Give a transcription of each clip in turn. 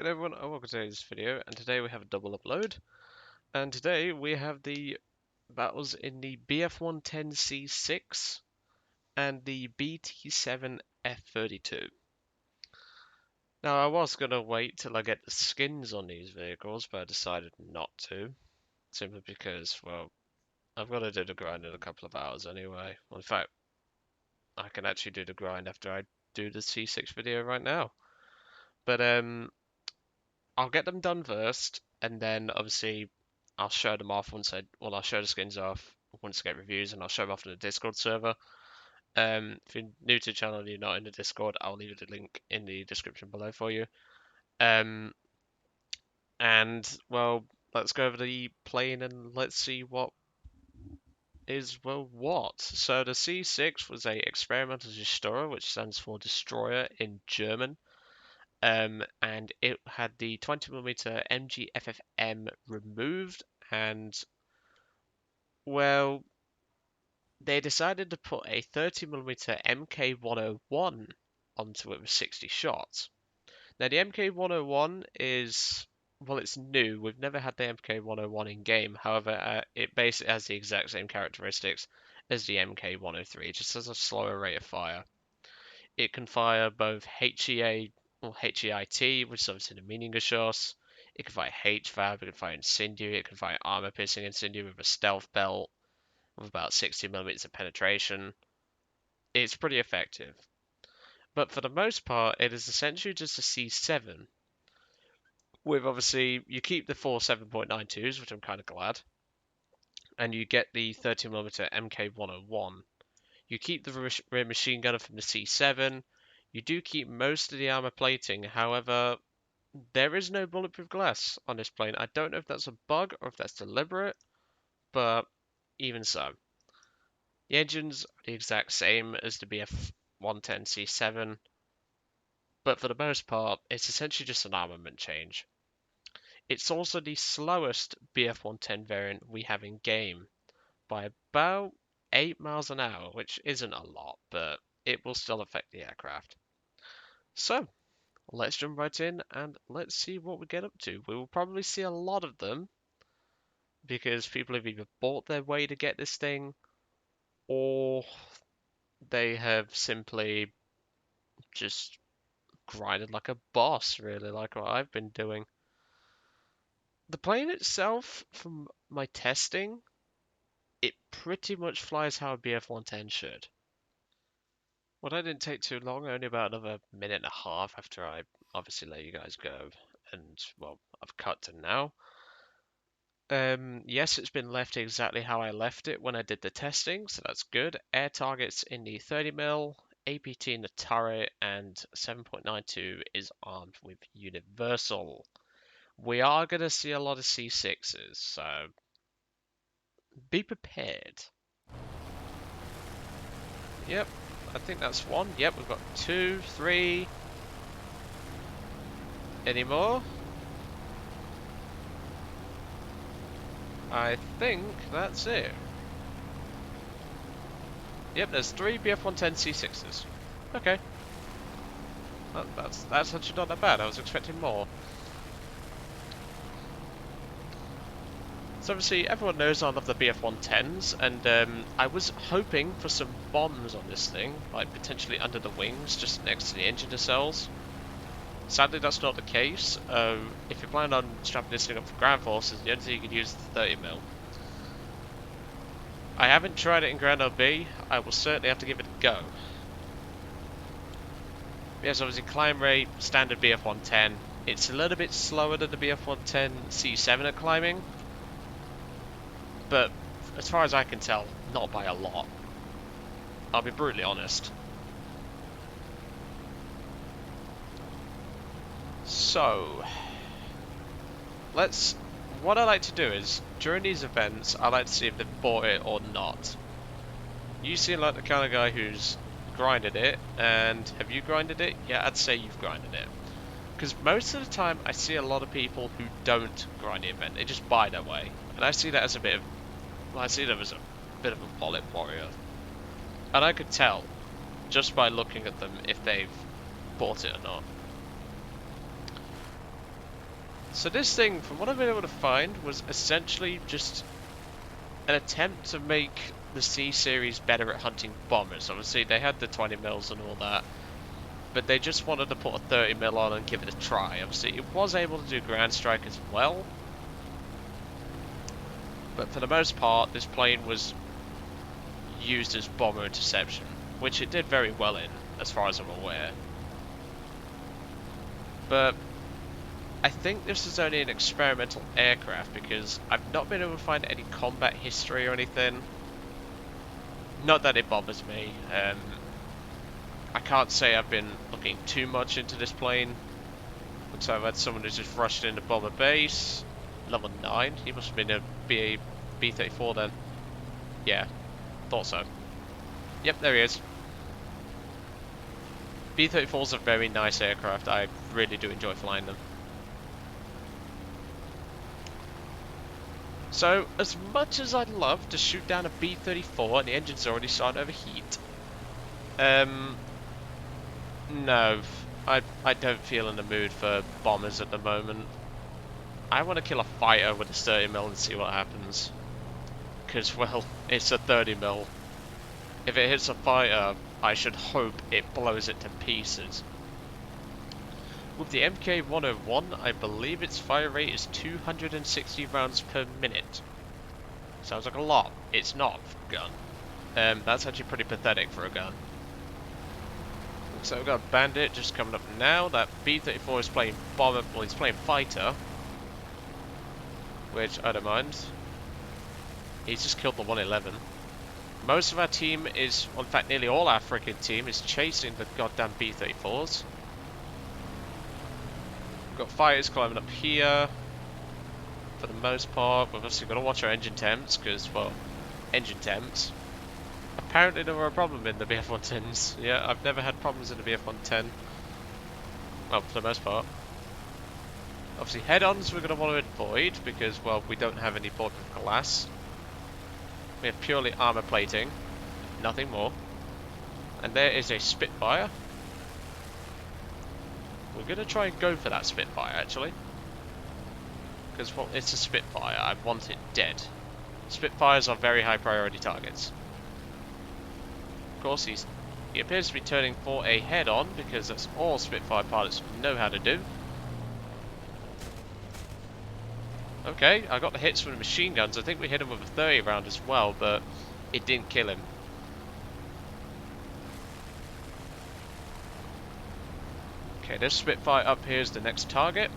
Good everyone, and welcome to today's video, and today we have a double upload, and today we have the battles in the BF-110 C-6 and the BT-7 F-32. Now I was going to wait till I get the skins on these vehicles, but I decided not to, simply because, well, I've got to do the grind in a couple of hours anyway. Well, in fact, I can actually do the grind after I do the C-6 video right now. But I'll get them done first, and then obviously I'll show them off I'll show the skins off once I get reviews, and I'll show them off in the Discord server. If you're new to the channel and you're not in the Discord, I'll leave the link in the description below for you. And well, let's go over the plane and let's see what is what. So the C6 was a experimental destroyer, which stands for destroyer in German. And it had the 20mm MG-FFM removed, and well, they decided to put a 30mm MK-101 onto it with 60 shots. Now the MK-101 is, well, it's new. We've never had the MK-101 in game. However, it basically has the exact same characteristics as the MK-103. It just has a slower rate of fire. It can fire both HEA or HEIT, which is obviously the meaningless shots. It can fire HVAP, it can fire incendiary, it can fire armor piercing incendiary with a stealth belt with about 60mm of penetration. It's pretty effective. But for the most part, it is essentially just a C7. With obviously, you keep the 4 7.92s, which I'm kind of glad. And you get the 30mm MK-101. You keep the rear machine gunner from the C7. You do keep most of the armor plating, however, there is no bulletproof glass on this plane. I don't know if that's a bug or if that's deliberate, but even so. The engines are the exact same as the BF-110 C7, but for the most part, it's essentially just an armament change. It's also the slowest BF-110 variant we have in game by about 8 miles an hour, which isn't a lot, but it will still affect the aircraft. So, let's jump right in and let's see what we get up to. We will probably see a lot of them because people have either bought their way to get this thing or they have simply just grinded like a boss, really, like what I've been doing. The plane itself, from my testing, it pretty much flies how a BF-110 should. Well, that didn't take too long, only about another minute and a half after I obviously let you guys go. And, well, I've cut to now. Yes, it's been left exactly how I left it when I did the testing, so that's good. Air targets in the 30mm, APT in the turret, and 7.92 is armed with universal. We are going to see a lot of C6s, so be prepared. Yep, I think that's one. Yep, we've got 2, 3. Any more? I think that's it. Yep, there's 3 BF-110 C6s. Okay. That's actually not that bad. I was expecting more. So obviously everyone knows I love the BF-110s, and I was hoping for some bombs on this thing, like potentially under the wings, just next to the engine nacelles. Sadly, that's not the case. If you're planning on strapping this thing up for ground forces, the only thing you can use is the 30mm. I haven't tried it in ground LB. I will certainly have to give it a go. Yes, obviously climb rate, standard BF-110. It's a little bit slower than the BF-110 C7 at climbing, but as far as I can tell, not by a lot. I'll be brutally honest. So, what I like to do is, during these events, I like to see if they've bought it or not. You seem like the kind of guy who's grinded it, and have you grinded it? Yeah, I'd say you've grinded it. Because most of the time, I see a lot of people who don't grind the event, they just buy their way. And I see that as a bit of a bullet warrior. And I could tell, just by looking at them, if they've bought it or not. So this thing, from what I've been able to find, was essentially just an attempt to make the C-series better at hunting bombers. Obviously, they had the 20 mils and all that, but they just wanted to put a 30 mil on and give it a try. Obviously, it was able to do ground strike as well, but for the most part, this plane was used as bomber interception, which it did very well in, as far as I'm aware. But I think this is only an experimental aircraft because I've not been able to find any combat history or anything. Not that it bothers me. I can't say I've been looking too much into this plane. Looks like I've had someone who's just rushed into bomber base. Level 9. He must have been a B-34 then. Yeah, thought so. Yep, there he is. B-34's a very nice aircraft. I really do enjoy flying them. So, as much as I'd love to shoot down a B-34 and the engine's already starting to overheat, no, I don't feel in the mood for bombers at the moment. I want to kill a fighter with a 30mm and see what happens. Because, well, it's a 30mm. If it hits a fighter, I should hope it blows it to pieces. With the MK-101, I believe its fire rate is 260 rounds per minute. Sounds like a lot. It's not for a gun. That's actually pretty pathetic for a gun. So we've got a bandit just coming up now. That B-34 is playing bomber, well, he's playing fighter, which I don't mind. He's just killed the 111. Most of our team is, well, in fact, nearly all our freaking team is chasing the goddamn B-34s. We've got fighters climbing up here. For the most part, we've obviously got to watch our engine temps, because, well, engine temps. Apparently there were a problem in the BF-110s. Yeah, I've never had problems in the BF-110. Well, for the most part. Obviously, head-ons we're going to want to avoid, because, well, we don't have any bulletproof glass. We have purely armor plating. Nothing more. And there is a Spitfire. We're going to try and go for that Spitfire, actually. Because, well, it's a Spitfire. I want it dead. Spitfires are very high priority targets. Of course, he appears to be turning for a head-on, because that's all Spitfire pilots know how to do. Okay, I got the hits from the machine guns. I think we hit him with a 30 round as well, but it didn't kill him. Okay, this Spitfire up here is the next target.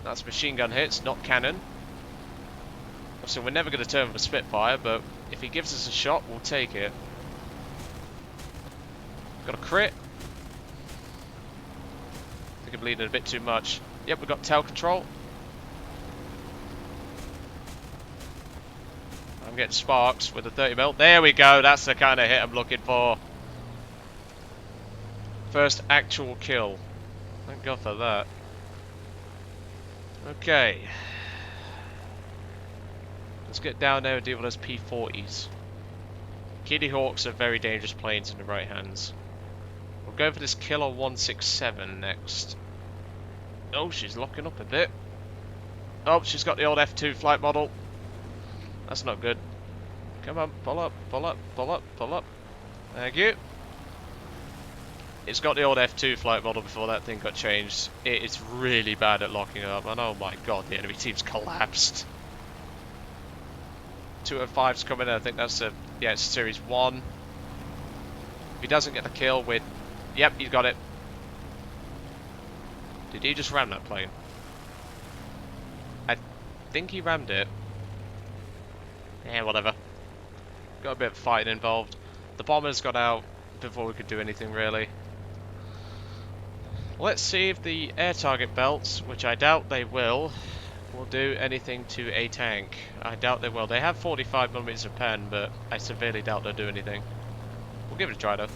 That's machine gun hits, not cannon. So we're never going to turn with a Spitfire, but if he gives us a shot, we'll take it. Got a crit. I think I'm bleeding a bit too much. Yep, we've got tail control. I'm getting sparks with a 30mm. There we go, that's the kind of hit I'm looking for. First actual kill. Thank God for that. Okay. Let's get down there and deal with those P-40s. Kitty Hawks are very dangerous planes in the right hands. We'll go for this Killer 167 next. Oh, she's locking up a bit. Oh, she's got the old F2 flight model. That's not good. Come on, pull up, pull up, pull up, pull up. Thank you. It's got the old F2 flight model before that thing got changed. It is really bad at locking up, and oh my god, the enemy team's collapsed. 205's coming in, I think that's a, yeah, it's Series 1. If he doesn't get the kill with, yep, he's got it. Did he just ram that plane? I think he rammed it. Yeah, whatever. Got a bit of fighting involved. The bombers got out before we could do anything really. Let's see if the air target belts, which I doubt they will do anything to a tank. I doubt they will. They have 45mm of pen, but I severely doubt they'll do anything. We'll give it a try though.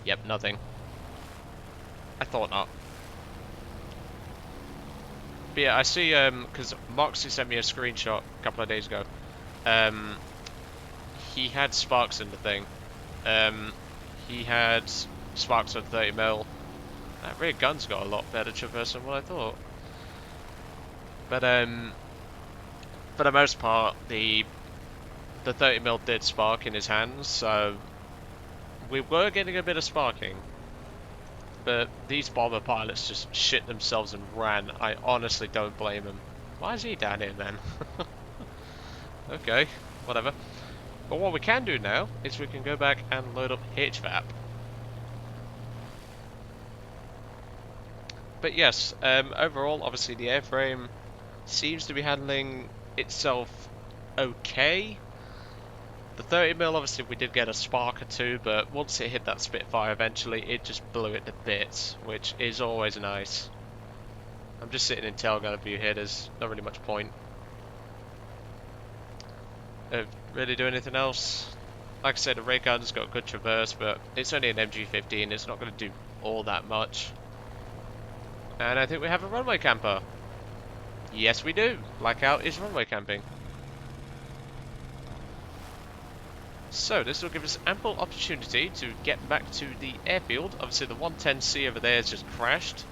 Yep, nothing. I thought not. But yeah, I see, because Moxie sent me a screenshot a couple of days ago. He had sparks in the thing. He had sparks at 30mm. That rear gun's got a lot better traverse than what I thought. But for the most part, the 30mm did spark in his hands, so we were getting a bit of sparking. But these bomber pilots just shit themselves and ran. I honestly don't blame them. Why is he down here then? Okay, whatever. But what we can do now is we can go back and load up HVAP. But yes, overall, obviously the airframe seems to be handling itself okay. The 30mm, obviously we did get a spark or two, but once it hit that Spitfire eventually, it just blew it to bits, which is always nice. I'm just sitting in tail gunner view here, there's not really much point. Really do anything else? Like I said, the ray gun's got a good traverse, but it's only an MG15, it's not going to do all that much. And I think we have a runway camper. Yes, we do. Blackout is runway camping. So this will give us ample opportunity to get back to the airfield. Obviously the 110C over there has just crashed.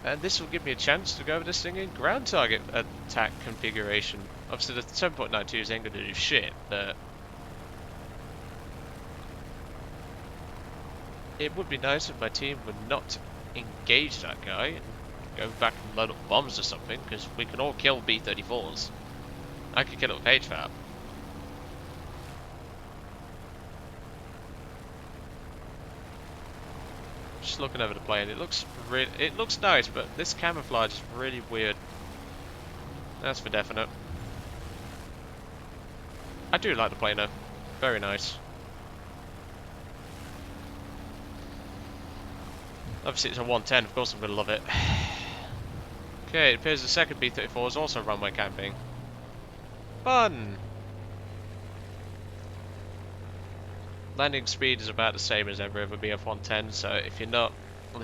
And this will give me a chance to go over this thing in ground target attack configuration. Obviously the 7.92s ain't going to do shit, but it would be nice if my team would not engage that guy and go back and load up bombs or something, because we can all kill B-34s. I could kill it with HVAP. Just looking over the plane, it looks nice, but this camouflage is really weird. That's for definite. I do like the plane though, very nice. Obviously it's a 110, of course I'm going to love it. Okay, it appears the second B-34 is also runway camping. Fun! Landing speed is about the same as every other BF-110, so if you're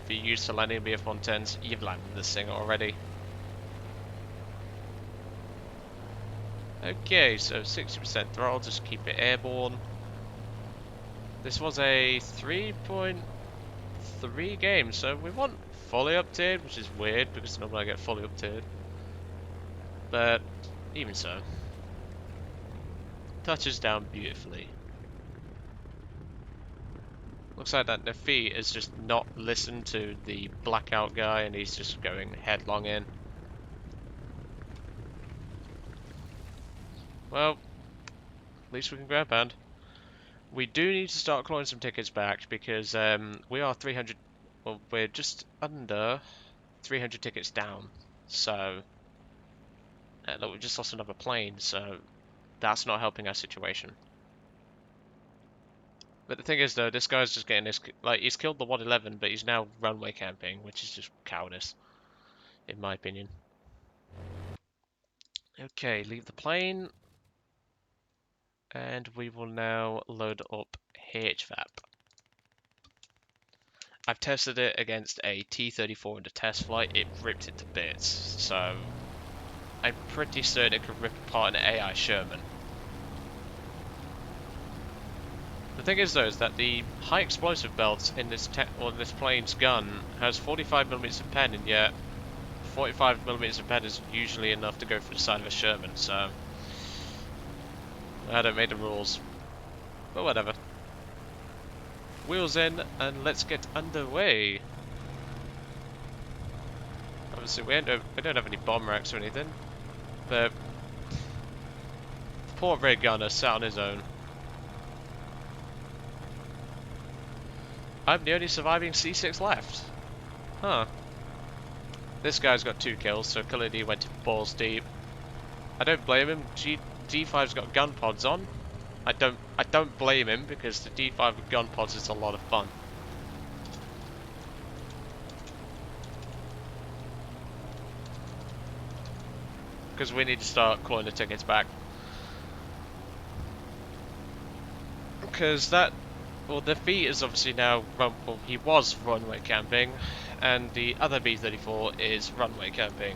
used to landing BF-110s, you've landed this thing already. Okay, so 60% throttle, just keep it airborne. This was a 3.3 game, so we want fully up-tiered, which is weird because normally I get fully up-tiered. But even so, touches down beautifully. Looks like that Nafi has just not listened to the blackout guy and he's just going headlong in. Well, at least we can grab hand. We do need to start clawing some tickets back because we are 300, well, we're just under 300 tickets down. So, look, we've just lost another plane, so that's not helping our situation. But the thing is, though, this guy's just getting his, like, he's killed the 111, but he's now runway camping, which is just cowardice, in my opinion. Okay, leave the plane. And we will now load up HVAP. I've tested it against a T-34 in a test flight. It ripped it to bits, so I'm pretty certain it could rip apart an AI Sherman. The thing is, though, is that the high explosive belt in this plane's gun has 45mm of pen, and yet 45mm of pen is usually enough to go through the side of a Sherman. So I don't make the rules, but whatever. Wheels in, and let's get underway. Obviously, we don't have any bomb racks or anything, but poor ray gunner sat on his own. I'm the only surviving C-6 left. Huh. This guy's got 2 kills, so Khalidi went balls deep. I don't blame him. D5's got gun pods on. I don't blame him because the D5 with gun pods is a lot of fun. Because we need to start clawing the tickets back. Because that, well, the V is obviously now well, he was runway camping, and the other B-34 is runway camping.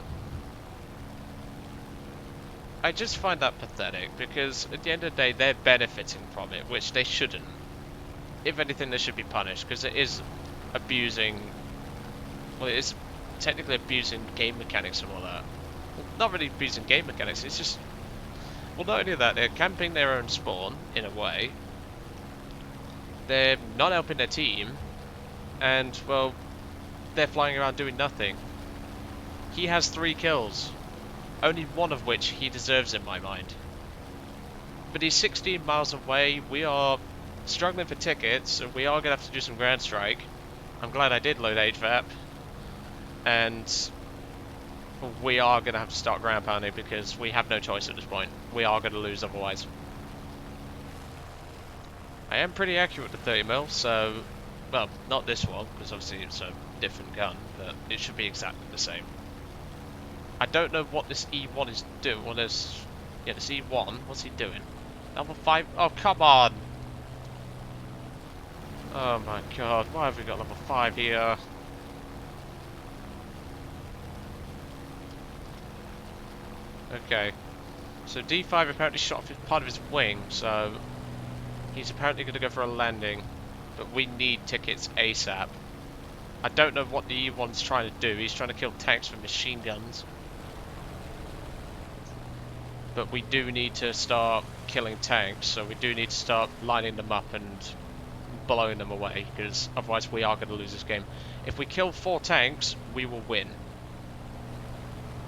I just find that pathetic because at the end of the day they're benefiting from it, which they shouldn't. if anything, they should be punished, because it is abusing... Well, it is technically abusing game mechanics and all that. Well, not really abusing game mechanics, it's just... Well, not only that, they're camping their own spawn, in a way. They're not helping their team. And, well, they're flying around doing nothing. He has 3 kills. Only one of which he deserves in my mind. But he's 16 miles away, we are struggling for tickets, and we are going to have to do some ground strike. I'm glad I did load HVAP. And we are going to have to start ground pounding because we have no choice at this point. We are going to lose otherwise. I am pretty accurate with the 30mm, so... Well, not this one, because obviously it's a different gun, but it should be exactly the same. I don't know what this E1 is doing. Well, there's... Yeah, this E1, what's he doing? Level 5? Oh, come on! Oh my god, why have we got level 5 here? Okay. So D5 apparently shot off part of his wing, so... He's apparently going to go for a landing. But we need tickets ASAP. I don't know what the E1's trying to do. He's trying to kill tanks with machine guns. But we do need to start killing tanks, so we do need to start lining them up and blowing them away, because otherwise we are going to lose this game. If we kill 4 tanks, we will win.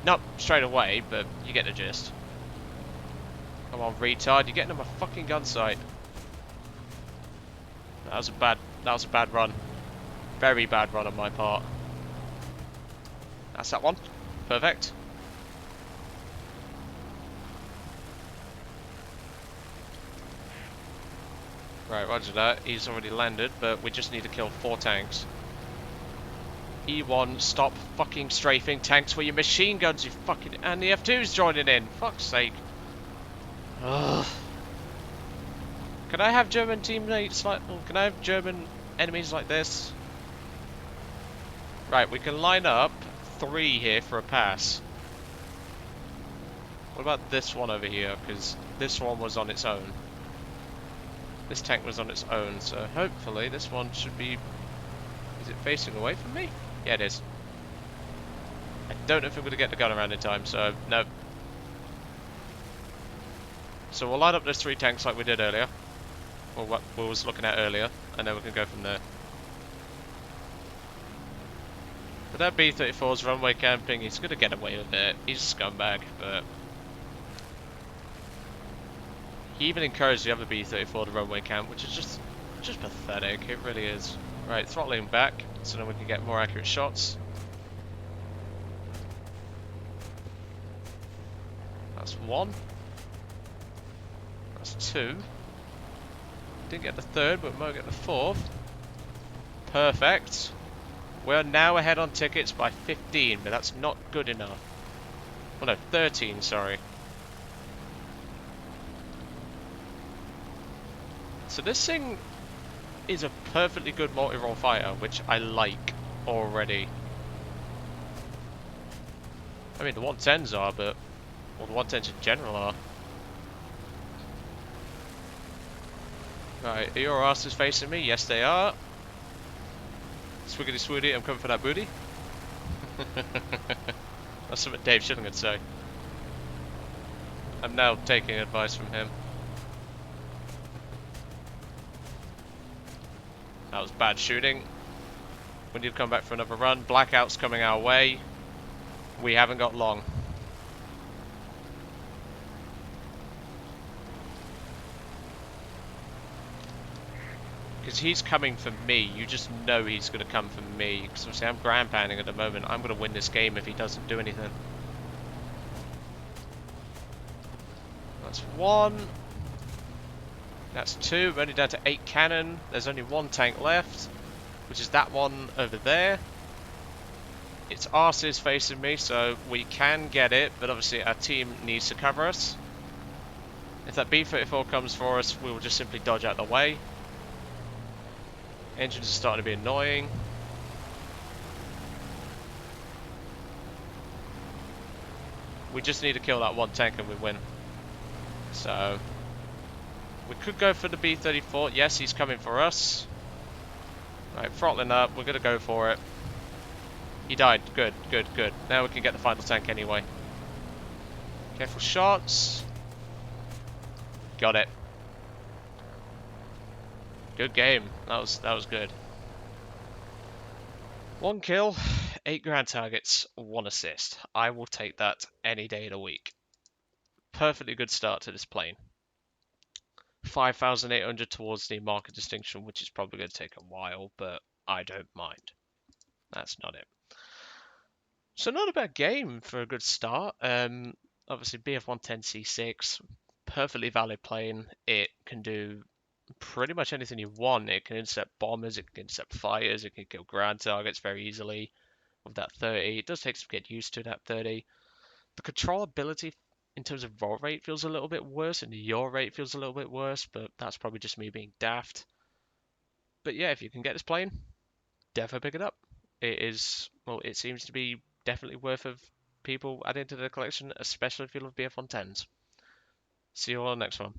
Not straight away, but you get the gist. Come on, retard, you're getting on my fucking gun sight. That was a bad run. Very bad run on my part. That's that one. Perfect. Right, roger that. He's already landed, but we just need to kill 4 tanks. E1, stop fucking strafing tanks with your machine guns, you fucking... And the F2's joining in. Fuck's sake. Ugh. Can I have German teammates like... Can I have German enemies like this? Right, we can line up 3 here for a pass. What about this one over here? Because this one was on its own. This tank was on its own, so hopefully this one should be... Is it facing away from me? Yeah, it is. I don't know if I'm going to get the gun around in time, so no. So we'll line up those 3 tanks like we did earlier. Or what we was looking at earlier, and then we can go from there. But that B-34's runway camping, he's going to get away with it. He's a scumbag, but... He even encouraged the other B-34 to runway camp, which is just pathetic. It really is. Right, throttling back, so then we can get more accurate shots. That's 1. That's 2. Didn't get the 3rd, but we might get the 4th. Perfect. We're now ahead on tickets by 15, but that's not good enough. Oh no, 13, sorry. So this thing is a perfectly good multi-role fighter, which I like already. I mean, the 110s are, but... Well, the 110s in general are. Right, are your asses facing me? Yes, they are. Swiggity swooty, I'm coming for that booty. That's something Dave Schilling would say. I'm now taking advice from him. That was bad shooting. We need to come back for another run. Blackout's coming our way. We haven't got long. Because he's coming for me. You just know he's going to come for me. Because obviously I'm ground pounding at the moment. I'm going to win this game if he doesn't do anything. That's 1. That's 2. We're only down to 8 cannon. There's only 1 tank left, which is that one over there. Its arse is facing me, so we can get it, but obviously our team needs to cover us. If that B-34 comes for us, we will just simply dodge out the way. Engines are starting to be annoying. We just need to kill that 1 tank and we win. So... We could go for the B-34. Yes, he's coming for us. Right, throttling up. We're going to go for it. He died. Good, good, good. Now we can get the final tank anyway. Careful shots. Got it. Good game. That was good. 1 kill, 8 ground targets, 1 assist. I will take that any day of the week. Perfectly good start to this plane. 5,800 towards the marker distinction, which is probably going to take a while, but I don't mind. That's not it. So not a bad game for a good start. Obviously BF-110 C6, perfectly valid plane. It can do pretty much anything you want. It can intercept bombers, it can intercept fighters, it can kill ground targets very easily with that 30. It does take some get used to that 30. The controllability in terms of roll rate feels a little bit worse, and the yaw rate feels a little bit worse, but that's probably just me being daft. But yeah, if you can get this plane, definitely pick it up. It is, well, it seems to be definitely worth of people adding to the collection, especially if you love BF-110s. See you all on the next one.